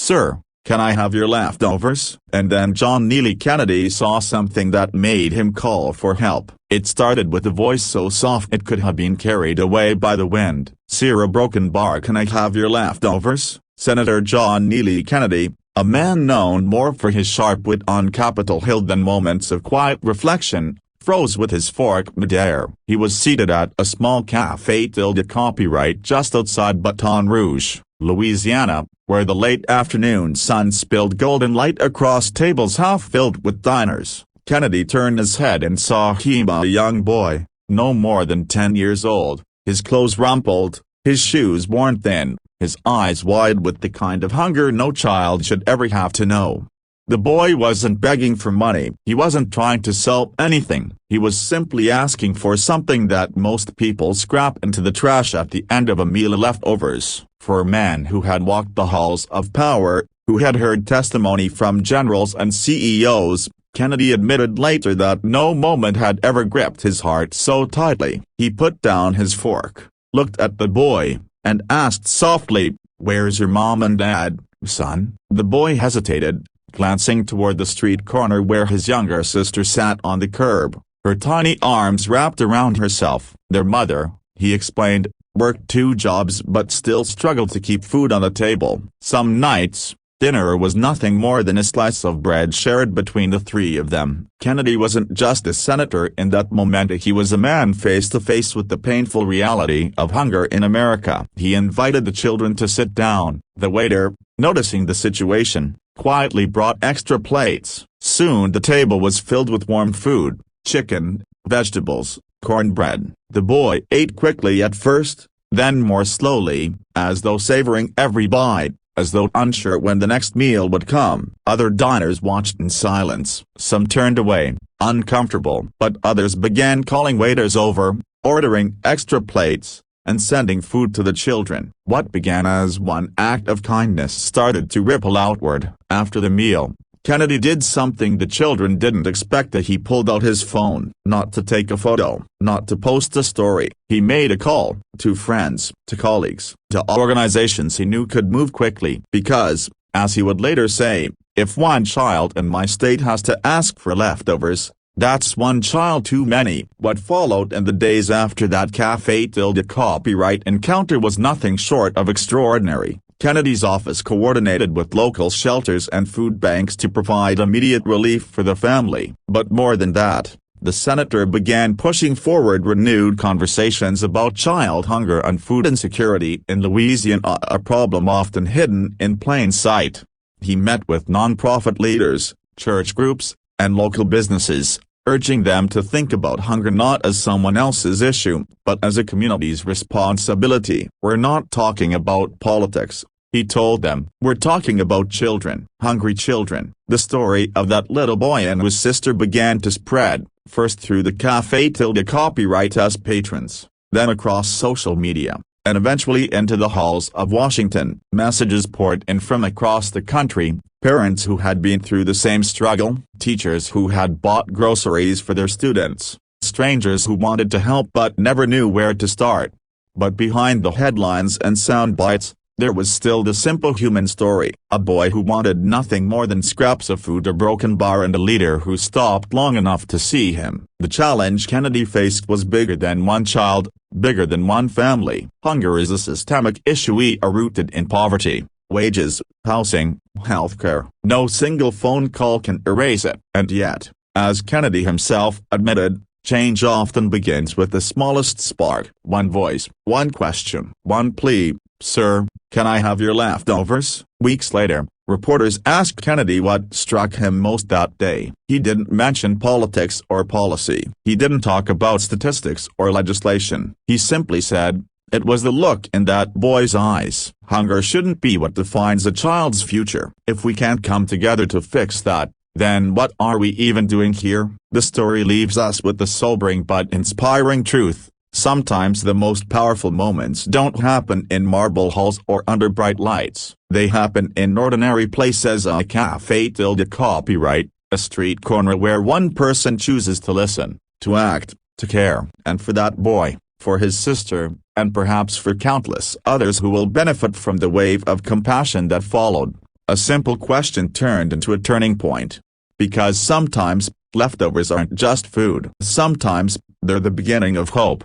"Sir, can I have your leftovers?" And then John Neely Kennedy saw something that made him call for help. It started with a voice so soft it could have been carried away by the wind. "Sir, a broken bar, can I have your leftovers?" Senator John Neely Kennedy, a man known more for his sharp wit on Capitol Hill than moments of quiet reflection, froze with his fork midair. He was seated at a small café tilde copyright just outside Baton Rouge, Louisiana, where the late afternoon sun spilled golden light across tables half filled with diners. Kennedy turned his head and saw him, a young boy, no more than 10 years old, his clothes rumpled, his shoes worn thin, his eyes wide with the kind of hunger no child should ever have to know. The boy wasn't begging for money. He wasn't trying to sell anything. He was simply asking for something that most people scrap into the trash at the end of a meal: leftovers. For a man who had walked the halls of power, who had heard testimony from generals and CEOs, Kennedy admitted later that no moment had ever gripped his heart so tightly. He put down his fork, looked at the boy, and asked softly, "Where's your mom and dad, son?" The boy hesitated, glancing toward the street corner where his younger sister sat on the curb, her tiny arms wrapped around herself. "Their mother," he explained, "worked 2 jobs but still struggled to keep food on the table. Some nights, dinner was nothing more than a slice of bread shared between the 3 of them." Kennedy wasn't just a senator in that moment, he was a man face to face with the painful reality of hunger in America. He invited the children to sit down. The waiter, noticing the situation, quietly brought extra plates. Soon the table was filled with warm food: chicken, vegetables, cornbread. The boy ate quickly at first, then more slowly, as though savoring every bite, as though unsure when the next meal would come. Other diners watched in silence. Some turned away, uncomfortable, but others began calling waiters over, ordering extra plates, and sending food to the children. What began as one act of kindness started to ripple outward. After the meal, Kennedy did something the children didn't expect. That he pulled out his phone, not to take a photo, not to post a story. He made a call, to friends, to colleagues, to organizations he knew could move quickly. Because, as he would later say, "If one child in my state has to ask for leftovers, that's one child too many." What followed in the days after that café tilde copyright encounter was nothing short of extraordinary. Kennedy's office coordinated with local shelters and food banks to provide immediate relief for the family. But more than that, the senator began pushing forward renewed conversations about child hunger and food insecurity in Louisiana, a problem often hidden in plain sight. He met with nonprofit leaders, church groups, and local businesses, urging them to think about hunger not as someone else's issue, but as a community's responsibility. "We're not talking about politics," he told them. "We're talking about children, hungry children." The story of that little boy and his sister began to spread, first through the café tilde copyright as patrons, then across social media, and eventually into the halls of Washington. Messages poured in from across the country. Parents who had been through the same struggle, teachers who had bought groceries for their students, strangers who wanted to help but never knew where to start. But behind the headlines and sound bites, there was still the simple human story: a boy who wanted nothing more than scraps of food, a broken bar, and a leader who stopped long enough to see him. The challenge Kennedy faced was bigger than one child, bigger than one family. Hunger is a systemic issue rooted in poverty, wages, housing, healthcare. No single phone call can erase it. And yet, as Kennedy himself admitted, change often begins with the smallest spark. One voice, one question, one plea: "Sir, can I have your leftovers?" Weeks later, reporters asked Kennedy what struck him most that day. He didn't mention politics or policy. He didn't talk about statistics or legislation. He simply said, it was the look in that boy's eyes. Hunger shouldn't be what defines a child's future. If we can't come together to fix that, then what are we even doing here? The story leaves us with the sobering but inspiring truth: sometimes the most powerful moments don't happen in marble halls or under bright lights. They happen in ordinary places: a café tilde copyright, a street corner where one person chooses to listen, to act, to care. And for that boy, for his sister, and perhaps for countless others who will benefit from the wave of compassion that followed, A simple question turned into a turning point. Because sometimes, leftovers aren't just food. Sometimes, they're the beginning of hope.